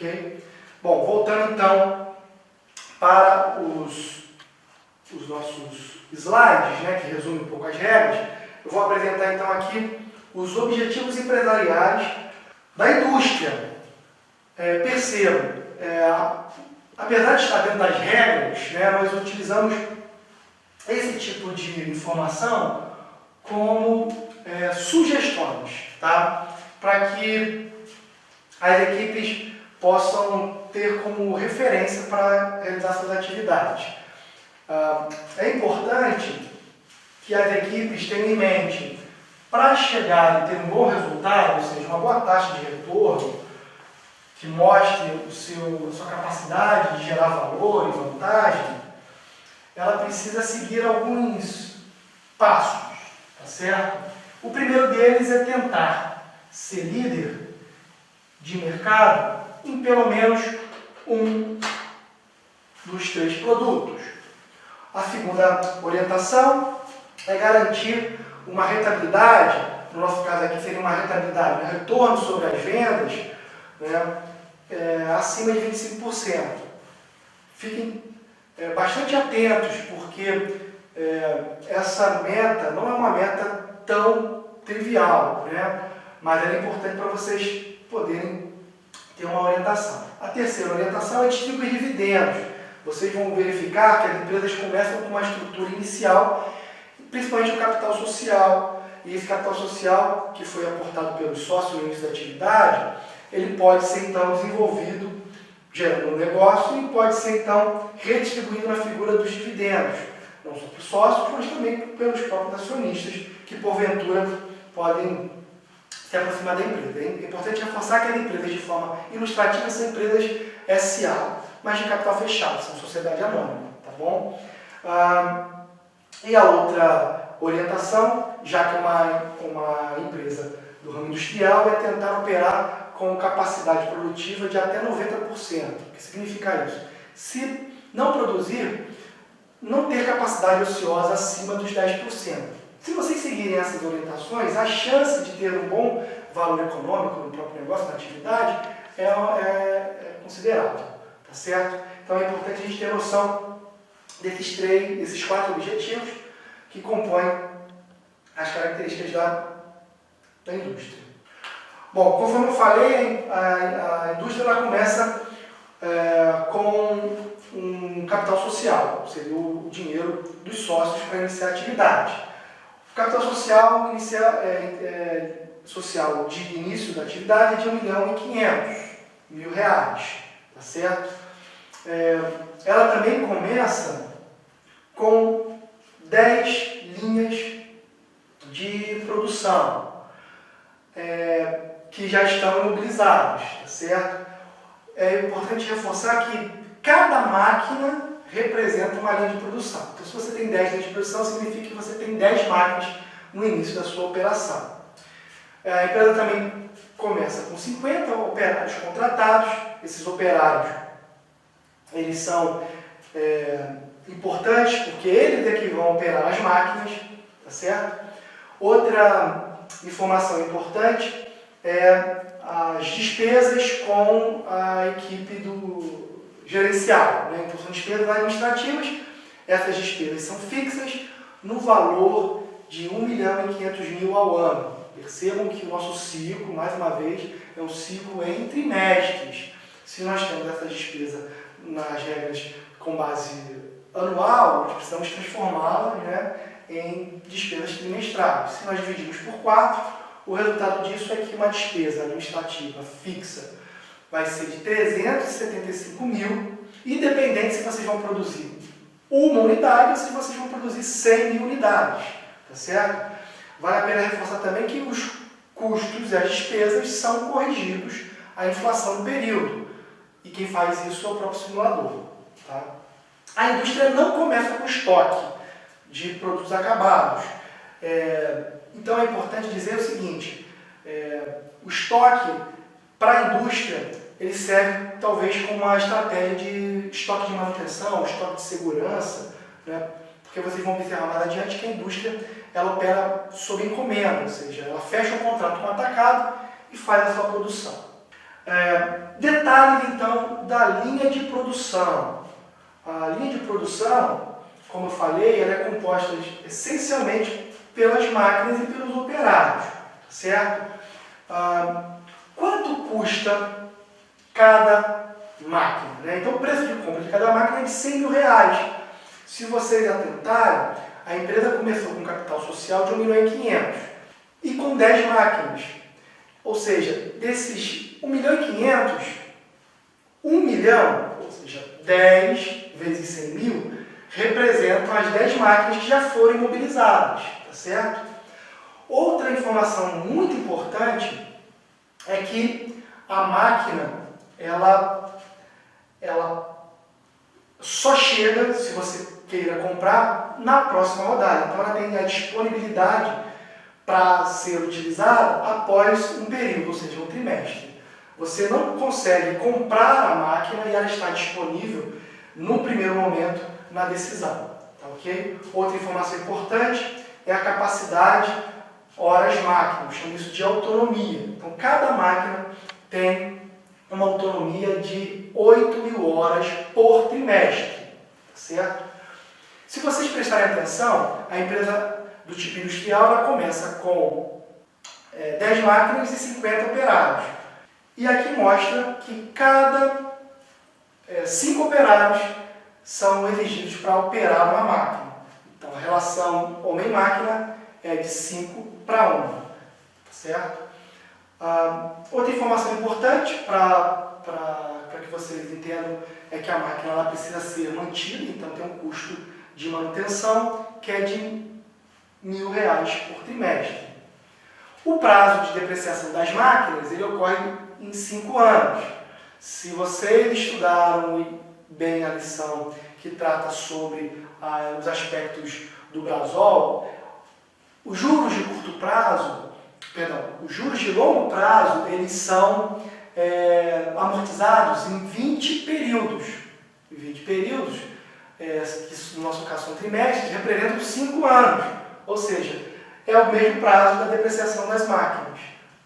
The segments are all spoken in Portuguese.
ok? Bom, voltando então para os nossos slides, né, que resumem um pouco as regras, eu vou apresentar então aqui os objetivos empresariais da indústria. Percebam, apesar de estar dentro das regras, né, nós utilizamos esse tipo de informação como sugestões, tá? Para que as equipes possam ter como referência para realizar suas atividades. É importante que as equipes tenham em mente, para chegar e ter um bom resultado, ou seja, uma boa taxa de retorno, que mostre a sua capacidade de gerar valor e vantagem, ela precisa seguir alguns passos, tá certo? O primeiro deles é tentar ser líder de mercado em pelo menos um dos 3 produtos. A segunda orientação é garantir uma rentabilidade, no nosso caso aqui seria uma rentabilidade, um retorno sobre as vendas, né, acima de 25%. Fiquem bastante atentos, porque essa meta não é uma meta tão trivial, né, mas é importante para vocês poderem ter uma orientação. A terceira orientação é distribuir dividendos. Vocês vão verificar que as empresas começam com uma estrutura inicial, principalmente o capital social, e esse capital social, que foi aportado pelos sócios no início da atividade, ele pode ser então desenvolvido, gerando um negócio, e pode ser então redistribuído na figura dos dividendos, não só para os sócios, mas também pelos próprios acionistas, que porventura podem se aproximar da empresa. É importante reforçar que as empresas, de forma ilustrativa, são empresas SA, mas de capital fechado, são sociedade anônima, tá bom? E a outra orientação, já que uma empresa do ramo industrial, é tentar operar com capacidade produtiva de até 90%. O que significa isso? Se não produzir, não ter capacidade ociosa acima dos 10%. Se vocês seguirem essas orientações, a chance de ter um bom valor econômico no próprio negócio, na atividade, é considerável, tá certo? Então é importante a gente ter noção desses 4 objetivos que compõem as características da indústria. Bom, conforme eu falei, a indústria ela começa com um capital social, seria o dinheiro dos sócios para iniciar a atividade. O capital social social de início da atividade é de R$1.500.000, tá certo? Ela também começa com 10 linhas de produção que já estão imobilizadas, tá certo? É importante reforçar que cada máquina representa uma linha de produção. Então, se você tem 10 linhas de produção, significa que você tem 10 máquinas no início da sua operação. A empresa também começa com 50 operários contratados. Esses operários, eles são importantes porque eles é que vão operar as máquinas, tá certo? Outra informação importante é as despesas com a equipe do gerencial, né? Então são despesas administrativas. Essas despesas são fixas no valor de R$1.500.000 ao ano. Percebam que o nosso ciclo, mais uma vez, é um ciclo em trimestres. Se nós temos essa despesa nas regras com base anual, nós precisamos transformá-la, né, em despesas trimestrais. Se nós dividimos por 4, o resultado disso é que uma despesa administrativa fixa vai ser de 375 mil, independente se vocês vão produzir uma unidade ou se vocês vão produzir 100 mil unidades, tá certo? Vale a pena reforçar também que os custos e as despesas são corrigidos à inflação do período, e quem faz isso é o próprio simulador, tá? A indústria não começa com estoque de produtos acabados. Então é importante dizer o seguinte, o estoque para a indústria, ele serve talvez como uma estratégia de estoque de manutenção, estoque de segurança, né? Porque vocês vão observar mais adiante que a indústria ela opera sob encomenda, ou seja, ela fecha um contrato com o atacado e faz a sua produção. Detalhes, então, da linha de produção. A linha de produção, como eu falei, ela é composta essencialmente pelas máquinas e pelos operários, certo? Quanto custa cada máquina, né? Então, o preço de compra de cada máquina é de R$100.000. Se vocês atentarem, a empresa começou com um capital social de R$1.500.000 e com 10 máquinas. Ou seja, desses 1.500.000, 1 milhão, ou seja, 10 vezes 100 mil, representam as 10 máquinas que já foram imobilizadas, tá certo? Outra informação muito importante é que a máquina, ela só chega, se você queira comprar, na próxima rodada. Então ela tem a disponibilidade para ser utilizada após um período, ou seja, um trimestre. Você não consegue comprar a máquina e ela está disponível no primeiro momento na decisão, tá ok? Outra informação importante é a capacidade horas-máquina, eu chamo isso de autonomia. Então cada máquina tem uma autonomia de 8.000 horas por trimestre, tá certo? Se vocês prestarem atenção, a empresa do tipo industrial ela começa com 10 máquinas e 50 operários. E aqui mostra que cada 5 operários são exigidos para operar uma máquina. Então a relação homem-máquina é de 5:1, tá certo? Outra informação importante para que vocês entendam é que a máquina ela precisa ser mantida, então tem um custo de manutenção que é de R$1.000 por trimestre. O prazo de depreciação das máquinas ele ocorre em 5 anos. Se vocês estudaram bem a lição que trata sobre os aspectos do Brasol, os juros de curto prazo, os juros de longo prazo, eles são amortizados em 20 períodos. 20 períodos, que no nosso caso são trimestres, representam 5 anos. Ou seja, é o mesmo prazo da depreciação das máquinas.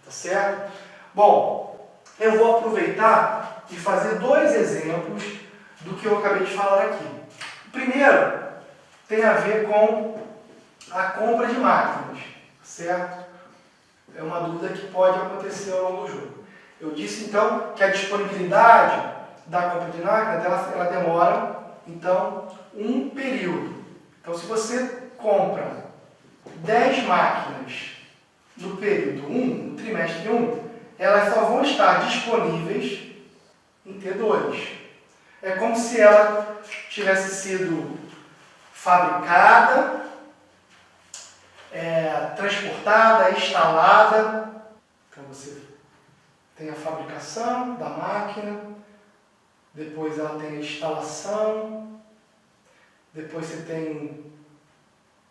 Tá certo? Bom, eu vou aproveitar e fazer 2 exemplos do que eu acabei de falar aqui. O primeiro tem a ver com a compra de máquinas, certo? É uma dúvida que pode acontecer ao longo do jogo. Eu disse então que a disponibilidade da compra de máquinas ela demora então um período. Então se você compra 10 máquinas no período 1, no trimestre 1, elas só vão estar disponíveis em T2. É como se ela tivesse sido fabricada, transportada, instalada. Então você tem a fabricação da máquina, depois ela tem a instalação, depois você tem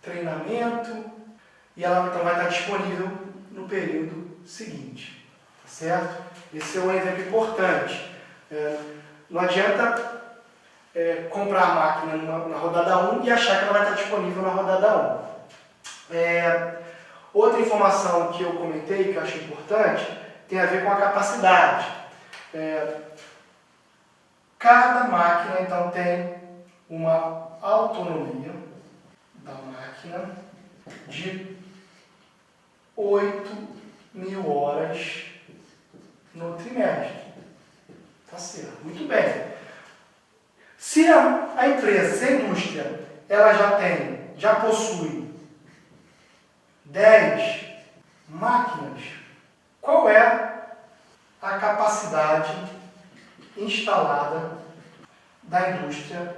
treinamento e ela então vai estar disponível no período seguinte, tá certo? Esse é um exemplo importante. Não adianta comprar a máquina na rodada 1 e achar que ela vai estar disponível na rodada 1. Outra informação que eu comentei, que eu acho importante, tem a ver com a capacidade. Cada máquina, então, tem uma autonomia da máquina de 8.000 horas no trimestre. Tá certo, muito bem. Se a empresa, se a indústria, ela já possui 10 máquinas, qual é a capacidade instalada da indústria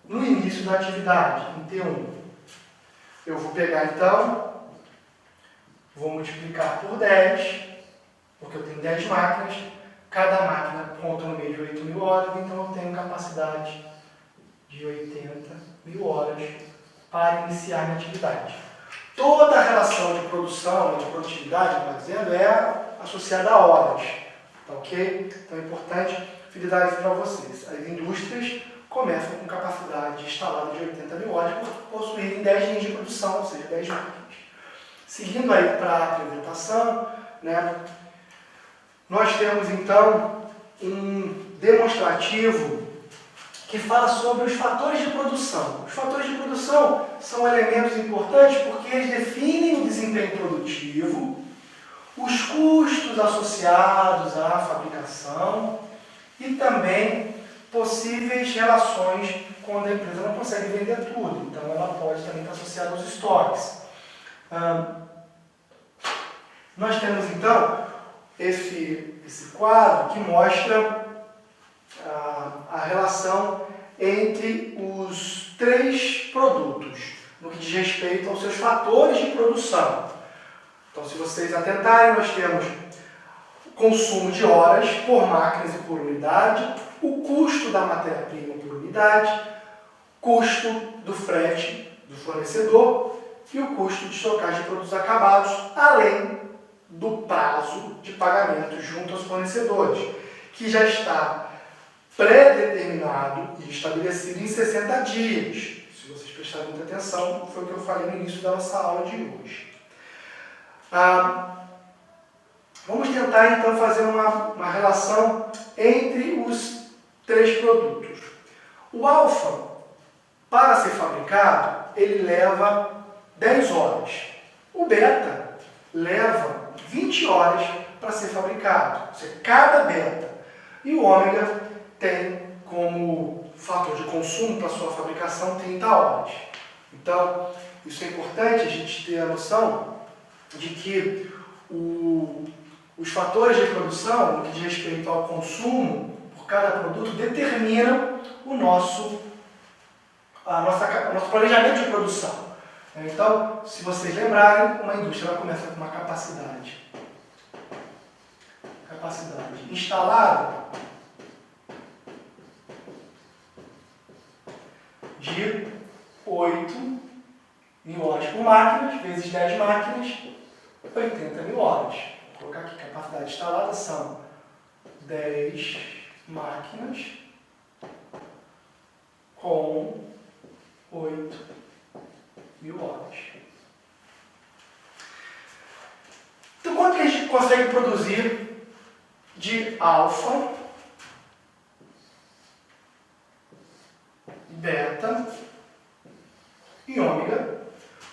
no início da atividade, em T1? Eu vou pegar então, vou multiplicar por 10, porque eu tenho 10 máquinas, cada máquina com autonomia de 8.000 horas, então eu tenho capacidade de 80.000 horas para iniciar minha atividade. Toda a relação de produção, de produtividade, como eu estou dizendo, é associada a horas. Tá ok? Então é importante fidelizar isso para vocês. As indústrias começam com capacidade instalada de 80.000 horas por possuírem 10 linhas de produção, ou seja, 10 máquinas. Seguindo aí para a apresentação, né, nós temos então um demonstrativo que fala sobre os fatores de produção. Os fatores de produção são elementos importantes porque eles definem o desempenho produtivo, os custos associados à fabricação e também possíveis relações quando a empresa não consegue vender tudo. Então, ela pode também estar associada aos estoques. Nós temos, então, esse quadro que mostra a relação entre os três produtos, no que diz respeito aos seus fatores de produção. Então, se vocês atentarem, nós temos o consumo de horas por máquinas e por unidade, o custo da matéria-prima por unidade, custo do frete do fornecedor e o custo de estocagem de produtos acabados, além do prazo de pagamento junto aos fornecedores, que já está pré-determinado e estabelecido em 60 dias. Se vocês prestarem muita atenção, foi o que eu falei no início da nossa aula de hoje. Vamos tentar então fazer uma relação entre os três produtos. O alfa, para ser fabricado, ele leva 10 horas. O beta leva 20 horas para ser fabricado. Ou seja, cada beta. E o ômega tem como fator de consumo para sua fabricação 30 horas. Então, isso é importante a gente ter a noção de que os fatores de produção, no que diz respeito ao consumo por cada produto, determinam o nosso planejamento de produção. Então, se vocês lembrarem, uma indústria ela começa com uma capacidade instalada de 8 mil horas por máquina, vezes 10 máquinas, 80 mil horas. Vou colocar aqui, capacidade instalada são 10 máquinas com 8 mil horas. Então, quanto que a gente consegue produzir de alfa, beta e ômega,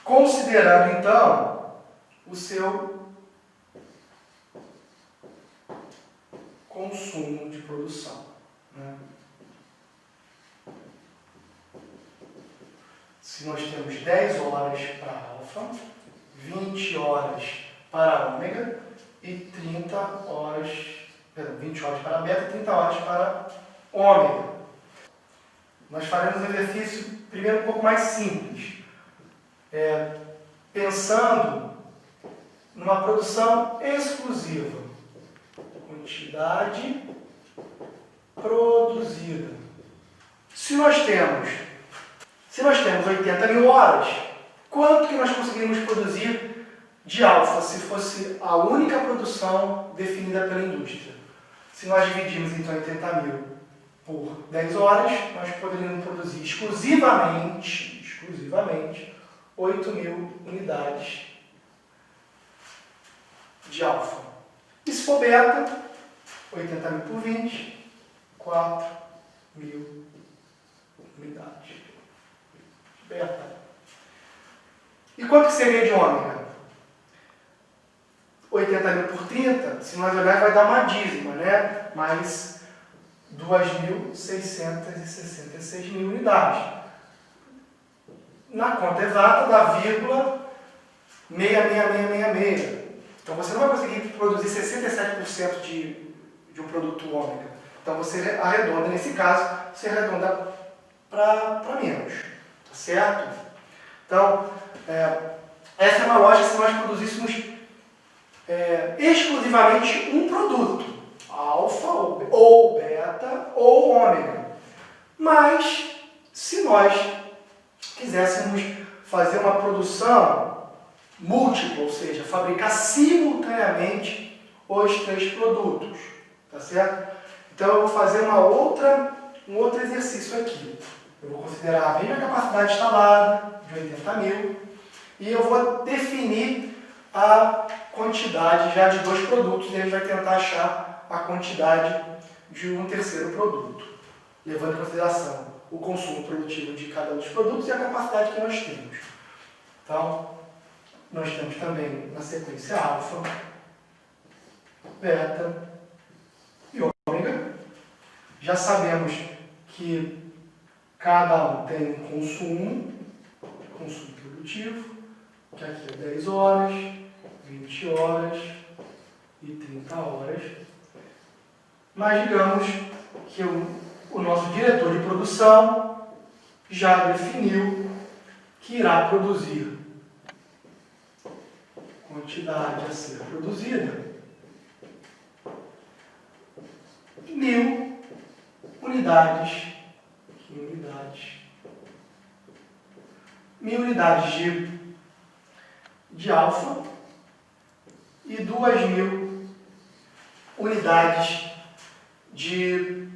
considerando então o seu consumo de produção, né? Se nós temos 10 horas para alfa, 20 horas para ômega e 20 horas para beta e 30 horas para ômega. Nós faremos um exercício primeiro um pouco mais simples, pensando numa produção exclusiva. Quantidade produzida. Se nós temos 80 mil horas, quanto que nós conseguiríamos produzir de alfa se fosse a única produção definida pela indústria? Se nós dividirmos então 80 mil por 10 horas, nós poderíamos produzir exclusivamente 8 mil unidades de alfa. E se for beta, 80 mil por 20, 4 mil unidades. Beta. E quanto que seria de ômega? 80 mil por 30, se nós olharmos vai dar uma dízima, né? Mais 2.666 mil unidades. Na conta exata dá vírgula 66666. Então você não vai conseguir produzir 67% de um produto ômega. Então você arredonda, nesse caso, você arredonda para menos. Tá certo? Então, essa é uma lógica se nós produzíssemos exclusivamente um produto, alfa ou beta ou ômega. Mas, se nós quiséssemos fazer uma produção múltipla, ou seja, fabricar simultaneamente os três produtos, tá certo? Então eu vou fazer um outro exercício aqui. Eu vou considerar a mesma capacidade instalada, de 80 mil, e eu vou definir a quantidade já de 2 produtos e a gente vai tentar achar a quantidade de um terceiro produto, levando em consideração o consumo produtivo de cada um dos produtos e a capacidade que nós temos. Então, nós temos também na sequência alfa, beta e ômega. Já sabemos que cada um tem um consumo produtivo, que aqui é 10 horas, 20 horas e 30 horas. Mas digamos que o nosso diretor de produção já definiu que irá produzir quantidade a ser produzida 1000 unidades, 1000 unidades de alfa e 2000 unidades de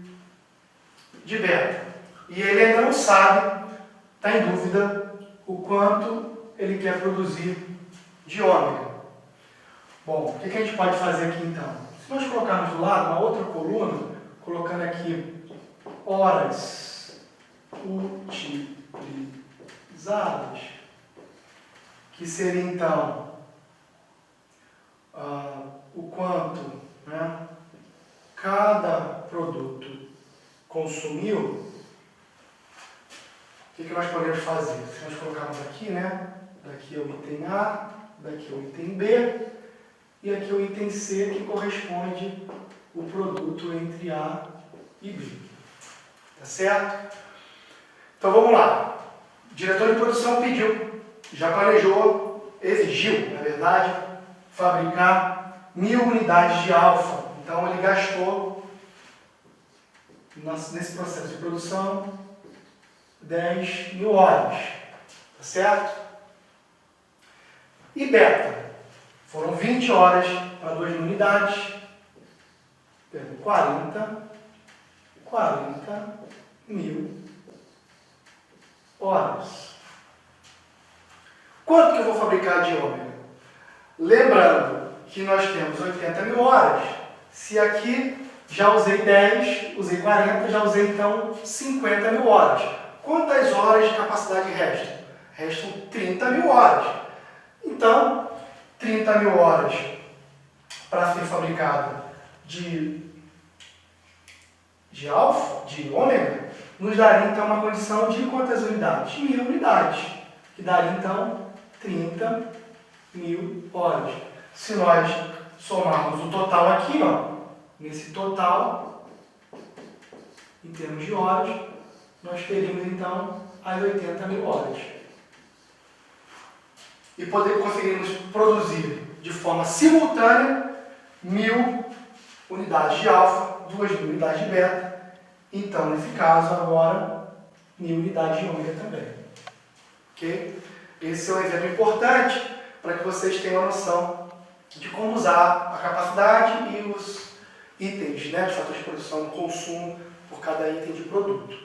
beta. E ele ainda não sabe, está em dúvida, o quanto ele quer produzir de ômega. Bom, o que a gente pode fazer aqui então? Se nós colocarmos do lado uma outra coluna, colocando aqui horas utilizadas, que seria então o quanto, né, cada produto consumiu. O que nós podemos fazer? Se nós colocarmos aqui, né, daqui é o item A, daqui é o item B, e aqui é o item C, que corresponde o produto entre A e B. Tá certo? Então vamos lá. O diretor de produção pediu, já planejou, exigiu, na verdade, fabricar 1000 unidades de alfa. Então ele gastou, nesse processo de produção, 10.000 horas. Tá certo? E beta? Foram 20 horas para 2.000 unidades. 40.000 horas. Quanto que eu vou fabricar de ômega? Lembrando que nós temos 80.000 horas. Se aqui já usei 10, usei 40, já usei então 50.000 horas. Quantas horas de capacidade restam? Restam 30.000 horas. Então, 30.000 horas para ser fabricada de alfa, de ômega, nos daria então uma condição de quantas unidades? 1.000 unidades, que daria então 30.000 horas. Se nós somarmos o total aqui, ó, nesse total, em termos de horas, nós teríamos então as 80.000 horas. E conseguiríamos produzir de forma simultânea 1.000 unidades de alfa, 2.000 unidades de beta. Então, nesse caso, agora, 1.000 unidades de ômega também. Ok? Esse é um exemplo importante para que vocês tenham a noção de como usar a capacidade e os itens, né, de fatores de produção, consumo por cada item de produto.